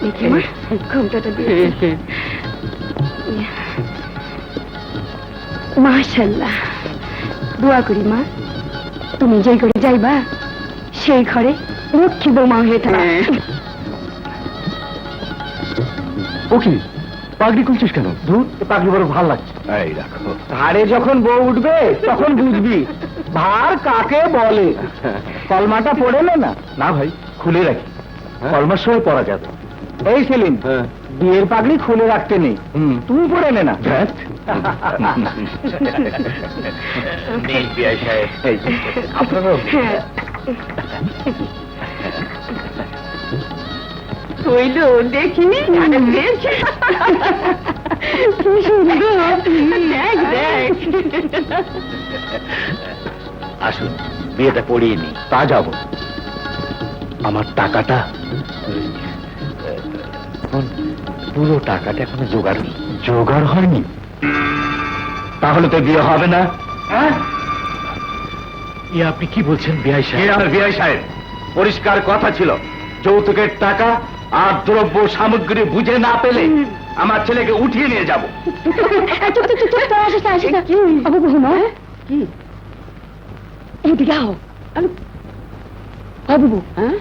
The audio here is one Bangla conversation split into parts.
দেখি মা ঘুমটাটা দিয়ে মাশাআল্লাহ দোয়া করি মা তুমি যেই করে যাইবা সেই ঘরে লক্ষ্মী বৌমা হয়ে থাকবে ও কি পাগড়ি খুলছিস কেন? দুধ পাগড়ি বড় ভালো লাগছে। এই রাখো, ঘাড়ে যখন বউ উঠবে তখন বুঝবি ভার কাকে বলে। কলমাটা পড়ে নে না। না ভাই, খুলে রাখি, কলমার সময় পরা যাবে। এই সেলিম, বিয়ের পাগড়ি খুলে রাখতে নেই, তুই পড়ে নে না। আপনারও হইল দেখি আসুন বিয়েটা পড়িয়ে নি। তা যাব, আমার টাকাটা পুরো টাকাটা এখনো জোগাড় হয়নি। তাহলে তো বিয়ে হবে না। আপনি কি বলছেন বিআই সাহেব? বিআই সাহেব, পরিষ্কার কথা ছিল, যৌতুকের টাকা আর দ্রব্য সামগ্রী বুঝে না পেলে আমার ছেলেকে উঠিয়ে নিয়ে যাব।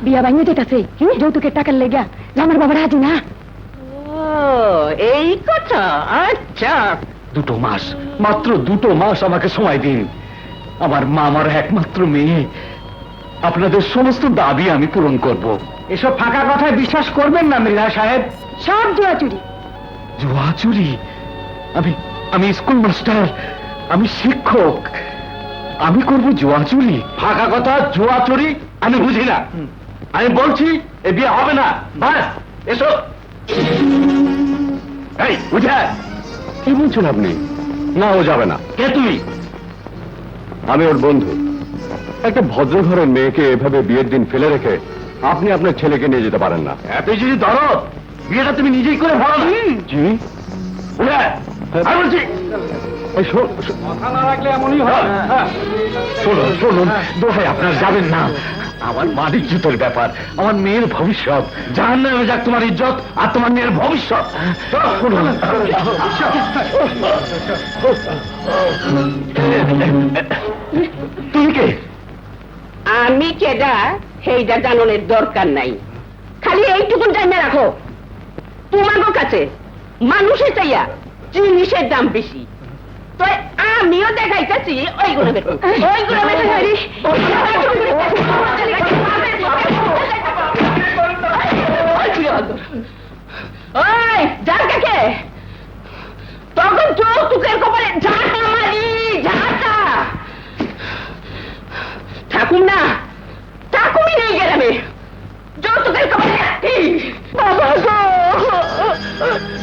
বিয়া ভাঙিয়ে যেতেছে যৌতুকের টাকার লেগা আমার বাবা রাজি না। এই কথা, আচ্ছা। 2 মাস, মাত্র 2 মাস আমাকে সময় দিন। আমার মা আমার একমাত্র মেয়ে, আপনাদের সমস্ত দাবি আমি পূরণ করব। এসব ফাঁকা কথায় বিশ্বাস করবেন না মৃণা সাহেব। সব জুয়া চুরি। জুয়া চুরি? আমি স্কুল মাস্টার, আমি শিক্ষক, আমি করব জুয়া চুরি? ফাঁকা কথা, জুয়া চুরি আমি বুঝি না। আমি বলছি এ বিয়ে হবে না। বাস, এসো। এই বুঝা কি বলছেন আপনি? না, ও যাবে না। কে তুমি? আমি ওর বন্ধু। একটা ভদ্র ঘরের মেয়েকে এভাবে বিয়ের দিন ফেলে রেখে আপনি আপনার ছেলেকে নিয়ে যেতে পারেন না। এত যদি দরদ, বিয়েটা তুমি নিজেই করে ভালো না। জি বলছি, কথা না রাখলে এমনই হয়। শুনুন দোহাই আপনার যাবেন না। আমার মার ইজ্জতের ব্যাপার, আমার মেয়ের ভবিষ্যৎ। জাহান্নামে যাক তোমার ইজ্জত আর তোমার মেয়ের ভবিষ্যৎ। তুমি কে? আমি কেডা সেইটা জানানোর দরকার নাই, খালি এইটুকুন টাইমে রাখো। তোমার কাছে মানুষের চাইয়া জিনিসের দাম বেশি, তো আমিও দেখাইতেছি ওইগুলো বের করো, ওইগুলো বের করি। ওই যার কাকে তখন যৌতুকের কপালে ঝাঁটা মারি, ঝাঁটা। ঠাকুর না, ঠাকুরই নেই গেলামে, যৌতুকের কপালে। বাবা গো,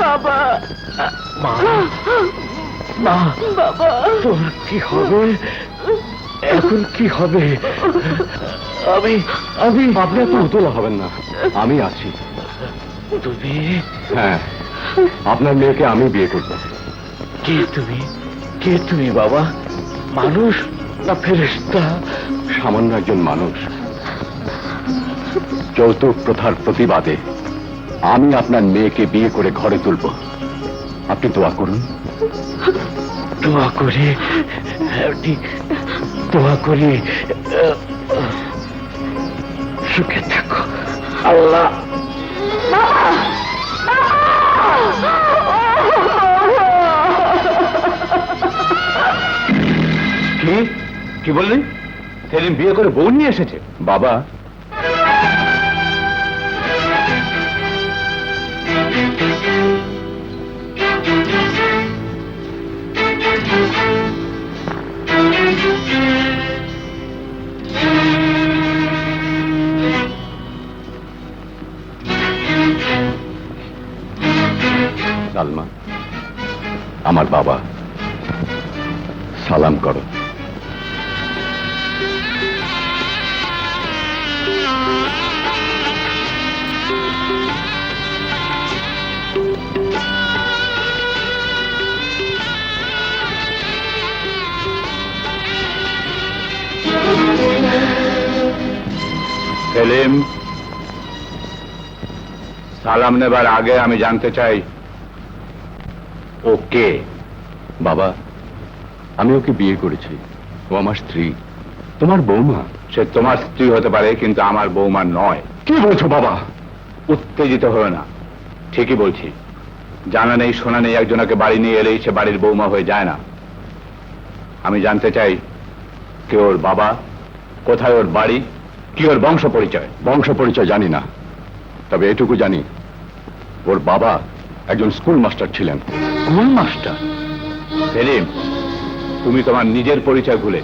বাবা, মা, মা, বাবা, তোমার কি হবে এখন? কি হবে? আমি আপনার তো উতলা হবেন না, আমি আছি। তুমি? হ্যাঁ, আপনার মেয়েকে আমি বিয়ে করব। কে তুমি? কে তুমি বাবা? মানুষ না ফেরেশতা? সামান্য একজন মানুষ। যৌতুক প্রথার প্রতিবাদে আমি আপনার মেয়েকে বিয়ে করে ঘরে তুলব। আপনি দোয়া করুন। দোয়া করি, দোয়া করি। সুখে থাকো। আল্লাহ। কি বললি? সেলিম বিয়ে করে বউ নিয়ে এসেছে? বাবা, সালমা, আমার বাবা, সালাম করো। সেলিম, সালাম নেবার আগে আমি জানতে চাই ও কে? বাবা, আমি ওকে বিয়ে করেছি, ও আমার স্ত্রী, তোমার বৌমা। সে তোমার স্ত্রী হতে পারে, কিন্তু আমার বৌমা নয়। কি বলছো বাবা? উত্তেজিত হয়ে না, ঠিকই বলছি। জানা নেই শোনা নেই একজনকে বাড়ি নিয়ে এলেই সে বাড়ির বৌমা হয়ে যায় না। আমি জানতে চাই কে ওর বাবা, কোথায় ওর বাড়ি, কি ওর বংশ পরিচয়। বংশ পরিচয় জানি না, তবে এটুকু জানি ওর বাবা একজন স্কুল মাস্টার ছিলেন। School master? সেলিম, তুমি তোমার নিজের পরিচয় ভুলে,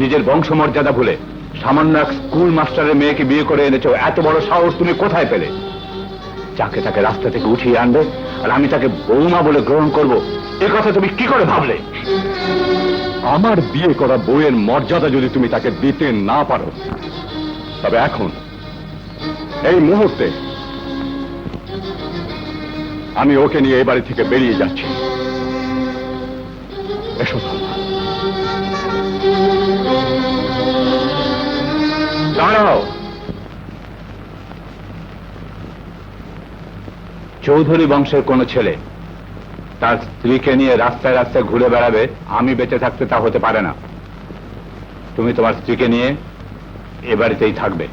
নিজের বংশমর্যাদা ভুলে সামান্য এক স্কুল মাস্টারের মেয়েকে বিয়ে করে এনেছো। এত বড় সাহস তুমি কোথায় পেলে? যাকে তাকে রাস্তা থেকে উঠিয়ে আনবে আর আমি তাকে বৌমা বলে গ্রহণ করব, এ কথা তুমি কি করে ভাবলে? আমার বিয়ে করা বউয়ের মর্যাদা যদি তুমি তাকে দিতে না পারো, তবে এখন এই মুহূর্তে আমি ওকে নিয়ে এই বাড়ি থেকে বেরিয়ে যাচ্ছি। এসো সালমা। দাঁড়াও। চৌধুরী বংশের কোন ছেলে তার স্ত্রীকে নিয়ে রাস্তায় রাস্তায় ঘুরে বেড়াবে, আমি বেঁচে থাকতে তা হতে পারে না। তুমি তোমার স্ত্রীকে নিয়ে এ বাড়িতেই থাকবে।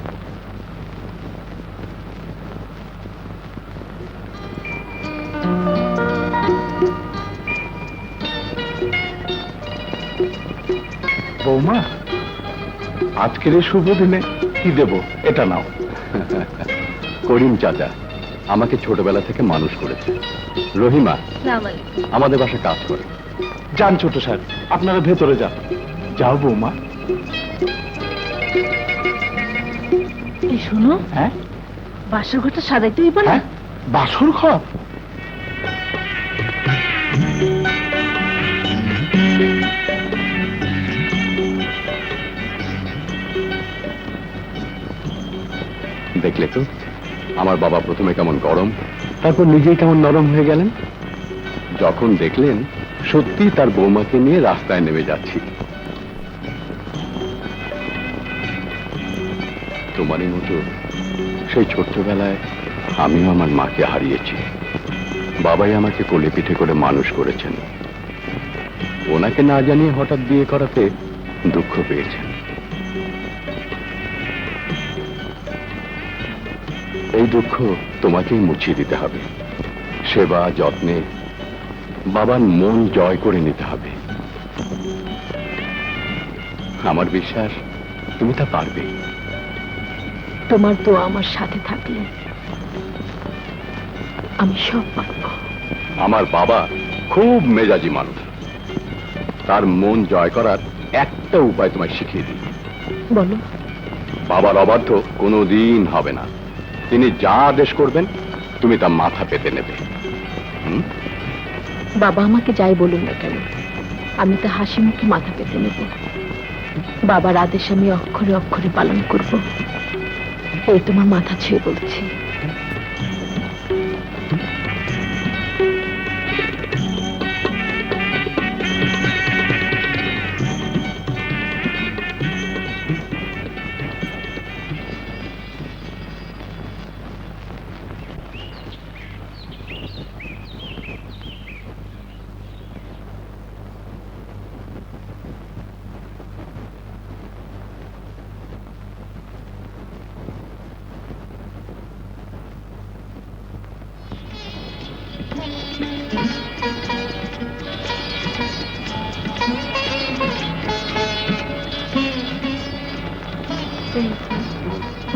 বৌমা, আজকের এই শুভ দিনে কি দেব? এটা নাও। করিম চাচা আমাকে ছোটবেলা থেকে মানুষ করেছে। রহিমা আমাদের বাসায় কাজ করে। যান ছোট স্যার, আপনারা ভেতরে যান। যাও বৌমা। এই শোনো, হ্যাঁ বাসর ঘরটা সাজাইতে হইব না? হ্যাঁ, বাসর ঘর? দেখলে তো আমার বাবা প্রথমে কেমন গরম, তারপর নিজেই কেমন নরম হয়ে গেলেন যখন দেখলেন সত্যি তার বৌমাকে নিয়ে রাস্তায় নেমে যাচ্ছি। তোমারই মতো সেই ছোট্টবেলায় আমিও আমার মাকে হারিয়েছি। বাবাই আমাকে কোলে পিঠে করে মানুষ করেছেন। ওনাকে না জানিয়ে হঠাৎ বিয়ে করাতে দুঃখ পেয়েছেন। এই দুঃখ তোমাকেই মুছিয়ে দিতে হবে। সেবা যত্নে বাবার মন জয় করে নিতে হবে। আমার বিশ্বাস তুমি তা পারবে। তোমার তো আমার সাথে থাকলে আমি সব পারব। আমার বাবা খুব মেজাজি মানুষ। তার মন জয় করার একটা উপায় তোমায় শিখিয়ে দিই। বলো। বাবার অবাধ্য কোনোদিন হবে না। তিনি যা আদেশ করবেন তুমি তা মাথা পেতে নেবে। বাবা আমাকে যাই বলুন না কেন, আমি তা হাসি মুখে মাথা পেতে নেব। বাবার আদেশ আমি অক্ষরে অক্ষরে পালন করব, এই তোমার মাথা ছুঁয়ে বলছি।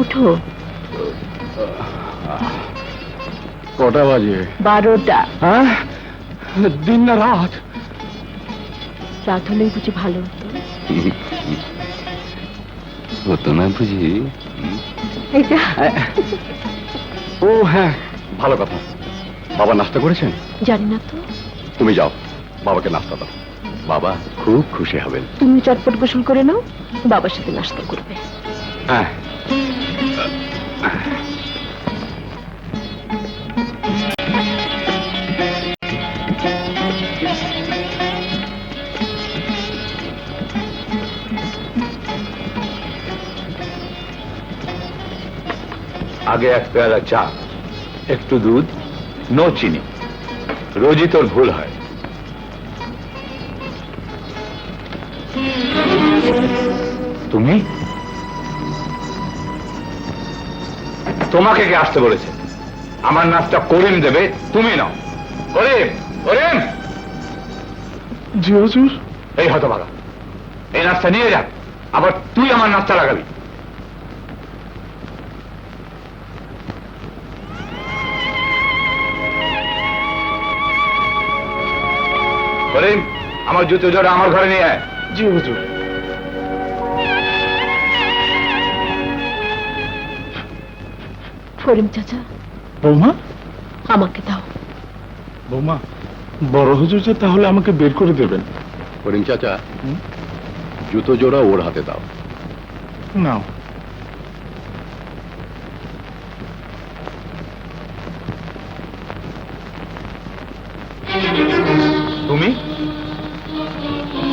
উঠো। কটা বাজে? 12টা। হ্যাঁ, দিন না রাত? রাত হলেই বুঝি ভালো হতো। হতো না বুঝি? এটা ও হ্যাঁ, ভালো কথা। বাবা নাস্তা করেছেন? জানি না তো। তুমি যাও, বাবাকে নাস্তা দাও। বাবা খুব খুশি হবেন। তুমি চটপট গোসল করে নাও, বাবার সাথে নাস্তা করবে। হ্যাঁ। আগে এক পেয়ালা চা। একটু দুধ, নো চিনি। রোজই তোর ভুল হয়। তুমি? তোমাকে কে আসতে বলেছে? আমার নাচটা করিম দেবে, তুমি নাও। করিম, করিম! জি হুজুর। এই হতভাগা, এই নাচটা নিয়ে যাক, আবার তুই আমার নাচটা লাগাবি। করিম, আমার জুতো জোড়া আমার ঘরে নিয়ে আয়। জি হুজুর। করিম চাচা, বৌমা, আমাকে দাও। বৌমা, বড় হুজুর যে তাহলে আমাকে বের করে দেবেন। করিম চাচা, জুতো জোড়া ওর হাতে দাও। নাও। তুমি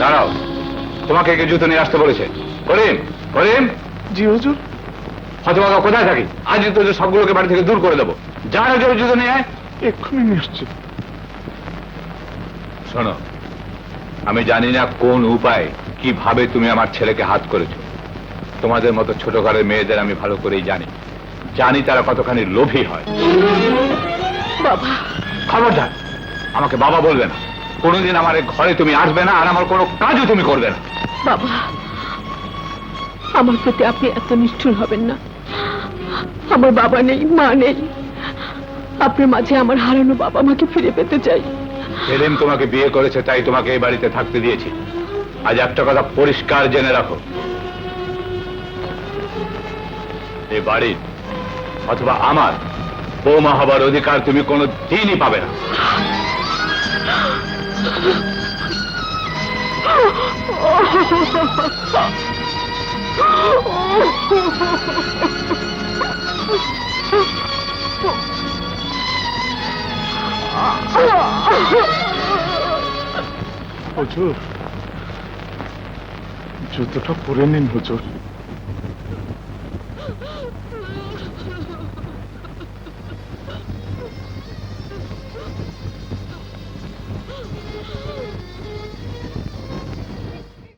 দাঁড়াও, তোমাকে কে জুতো নিয়ে আসতে বলেছে? করিম, করিম! জি হুজুর। হতভাগা কোথায় থাকি? আজ তোদের সবগুলোকে বাড়ি থেকে দূর করে দেবো। যা না জোর জুতো নিয়ে আয়। এক্ষুনি নিয়ে আসছি। শোনো, আমি জানি না কোন উপায় কিভাবে তুমি আমার ছেলেকে হাত করেছো। তোমাদের মতো ছোট ঘরের মেয়েদের আমি ভালো করেই জানি, জানি তারা কতখানি লোভী হয়। বাবা, খবরদার, আমাকে বাবা বলবে না। কোনোদিন আমার এই ঘরে তুমি আসবে না, আর আমার কোনো কাজও তুমি করবে না। বাবা, আমার প্রতি আপনি এত নিষ্ঠুর হবেন না। আমার বাবা নেই, মা নেই। আপনার মাঝে আমার হারানো বাবা মাকে ফিরে পেতে চাই। সেলিম তোমাকে বিয়ে করেছে, তাই তোমাকে এই বাড়িতে থাকতে দিয়েছি। আজ একটা কথা পরিষ্কার জেনে রাখো, এই বাড়ির অথবা আমার বৌমা হবার অধিকার তুমি কোনো দিনই পাবে না। হুজুর, জুতোটা পরে নিন হুজুর।